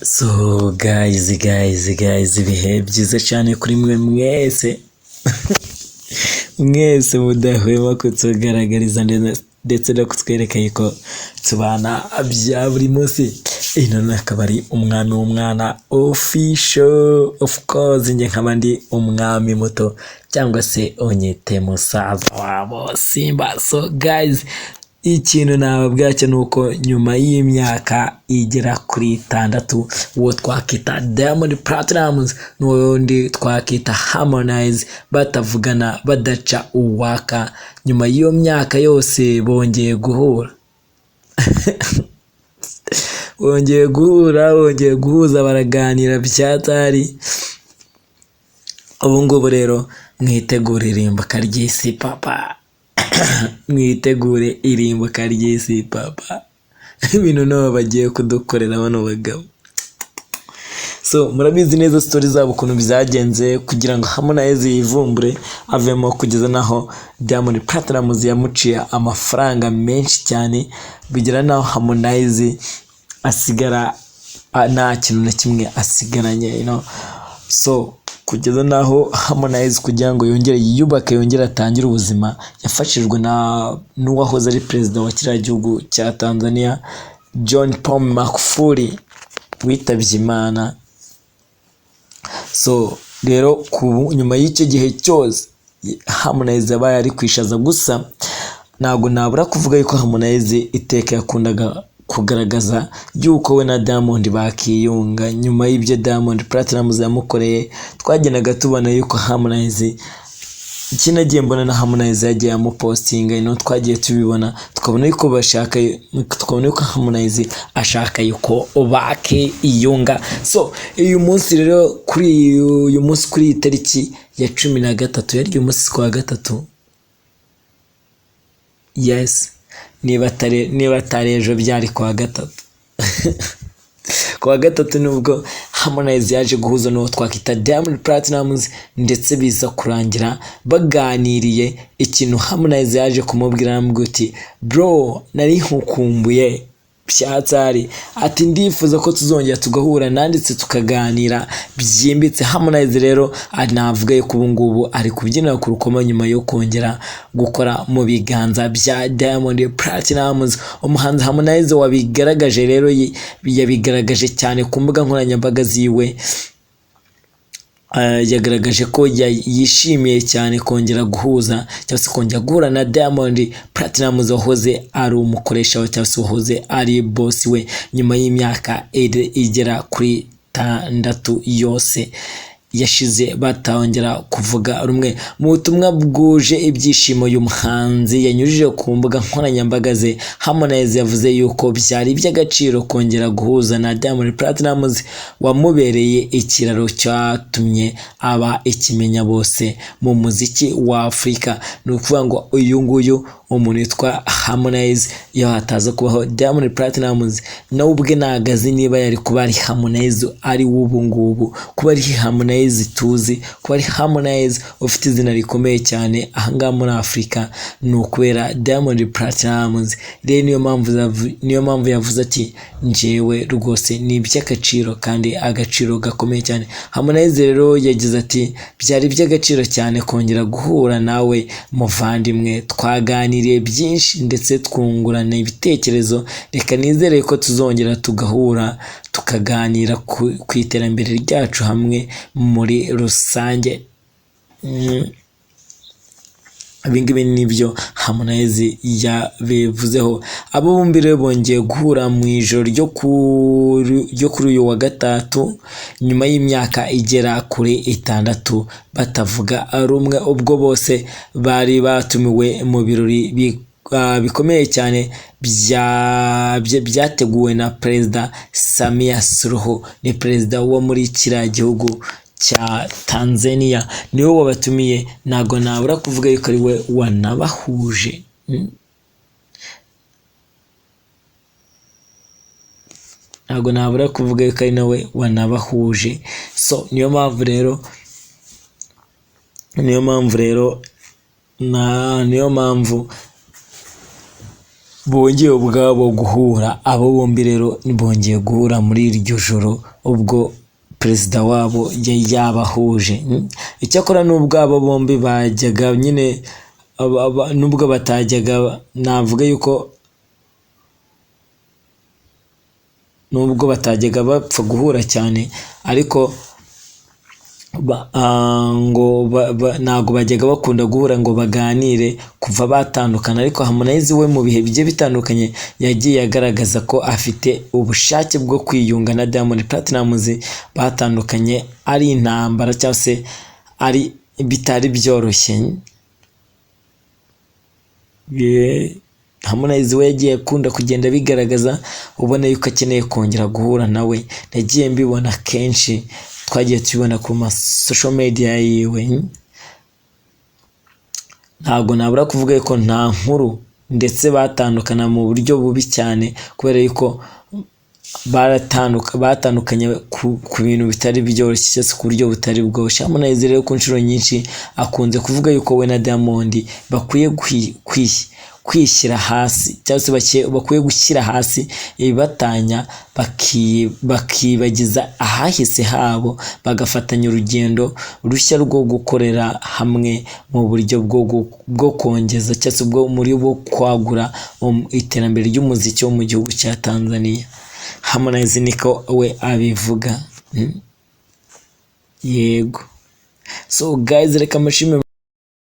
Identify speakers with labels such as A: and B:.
A: So guys ibihe byiza cyane kuri mwe mwese mwese mudahwema kutugaragariza ndetse no kutwereka yuko tubana bya buri munsi. Ino akaba ari umwami w'umwana official, of course njye nkaba ndi umwami muto cyangwa se onyete musaza wabo Simba. So guys, ikintu nababwira cyo nuko nyuma y'imyaka igera kuri 6 uwo twakita Diamond Platnumz n'undi twakita Harmonize batavugana badaca uwaka, nyuma y'iyo myaka yose bongeye guhura bongeye guhuza baraganira byatari. Ubu ngubu rero mwitegura irimbuka ry'isi papa mwitegure irimbuka ry'isi papa, ibintu nabo bagiye kudukorera bano bagabo. So murabizi neza story zabo ukuntu byagenze kugira ngo Harmonize yivumbure avemo, kugeza naho Diamond Platnumz yamuciye amafaranga menshi cyane bigera naho Harmonize asigara nta kintu na kimwe asigaranye, so kugeza naho Harmonize kugira ngo yongere yiyubake, yongere atangire ubuzima, yafashijwe n'uwahoze ari perezida wa kiriya gihugu cya Tanzania John Pombe Magufuli witabye Imana. So rero nyuma y'icyo gihe cyose Harmonize yabaye ari kwishaza, gusa ntabwo nabura kuvuga yuko Harmonize iteka yakundaga kugaragaza yuko we na Diamond bakiyunga. Nyuma y'ibyo Diamond Platnumz yamukoreye, twagenaga tubona yuko Harmonize ikinagiye mbona na Harmonize yagiye amupostinga, twagiye tubibona tukabona yuko tukabona yuko Harmonize ashaka yuko bakiyunga. So uyu munsi rero kuri itariki ya 13 yari umunsi kwa gatatu, yes, niba atari ejo byari kwa gatatu kwa gatatu nubwo Harmonize yaje guhuza n'uwo twakita Diamond Platnumz, ndetse biza kurangira baganiriye. Ikintu Harmonize yaje kumubwira aramubwira ati bro nari nkukumbuye byatari, ati ndifuza ko tuzongera tugahura nanditse tukaganira byimbitse. Harmonize rero navuga yuko ubu ngubu ari kubyinira ku rukoma nyuma yo kongera gukora mu biganza bya Diamond Platnumz. Umuhanzi Harmonize wabigaragaje rero yabigaragaje cyane ku mbuga nkoranyambaga ziwe, yagaragaje ko yishimiye cyane kongera guhuza cyangwa se kongera guhura na Diamond Platnumz wahoze ari umukoresha we cyangwa se wahoze ari boss we, nyuma y'imyaka igera kuri 6 yose yashize batongera kuvuga rumwe. Mu butumwa bwuje ibyishimo y'umuhanzi yanyujije ku mbuga nkoranyambaga ze, Harmonize yavuze yuko byari iby'agaciro kongera guhuza na Diamond Platnumz wamubereye ikiraro cyatumye aba ikimenya bose mu muziki wa Afurika. Ni ukuvuga ngo uyu nguyu umuntu witwa Harmonize iyo hataza kubaho Diamond Platnumz nawe ubwe nagazi niba yari kuba ari Harmonize ari ubu ngubu, kuba ari Harmonize tuzi, kuba ari Harmonize ufite izina rikomeye cyane ahangaha muri Afurika, ni ukubera Diamond Platnumz. Rero niyo mpamvu yavuze ati njyewe rwose ni iby'agaciro kandi agaciro gakomeye cyane. Harmonize rero yagize ati byari iby'agaciro cyane kongera guhura nawe muvandimwe, twaganiriye byinshi ndetse twungurana ibitekerezo, reka nizere ko tuzongera tugahura tukaganira ku iterambere ryacu hamwe muri rusange. Ibingibi nibyo Harmonize yabivuzeho. Abo bombi rero bongeye guhura mu ijoro ryo kuri uyu wa gatatu nyuma y'imyaka igera kuri 6 batavuga rumwe, ubwo bose bari batumiwe mu birori bikomeye cyane byateguwe na Perezida Samia Suluhu, ni perezida wo muri kiriya gihugu cya Tanzania, niwe wabatumiye. Ntago nabura kuvuga yuko ari we wanabahuje, ntago nabura kuvuga yuko ari nawe wanabahuje. So niyo mpamvu rero bongeye ubwabo guhura. Abo bombi rero bongeye guhura muri iryo joro ubwo perezida wabo yari yabahuje. Icyakora n'ubwo abo bombi bajyaga nyine nubwo batajyaga, navuga yuko nubwo batajyaga bapfa guhura cyane, ariko ntabwo bajyaga bakunda guhura ngo baganire kuva batandukana. Ariko Harmonize we mu bihe bigiye bitandukanye yagiye agaragaza ko afite ubushake bwo kwiyunga na Diamond Platnumz. Batandukanye ari intambara cyangwa se ari bitari byoroshye. Harmonize we yagiye akunda kugenda bigaragaza, ubona yuko akeneye kongera guhura nawe. Nagiye mbibona kenshi, twagiye tubibona ku ma social media yiwe. Ntabwo nabura kuvuga ko nta nkuru, ndetse batandukana mu buryo bubi cyane kubera yuko batandukanye ku bintu bitari byoroshye cyangwa se ku buryo butari bworoshye. Harmonize rero ku nshuro nyinshi akunze kuvuga yuko we na Diamond bakwiye kwishyira hasi cyangwa se bakwiye gushyira hasi ibibatanya, bakibagiza ahahise habo, bagafatanya urugendo rushya rwo gukorera hamwe mu buryo bwo kongeza cyangwa se bwo kwagura iterambere ry'umuziki wo mu gihugu cya Tanzania. Harmonize niko we abivuga. Yego. So guys, reka mushime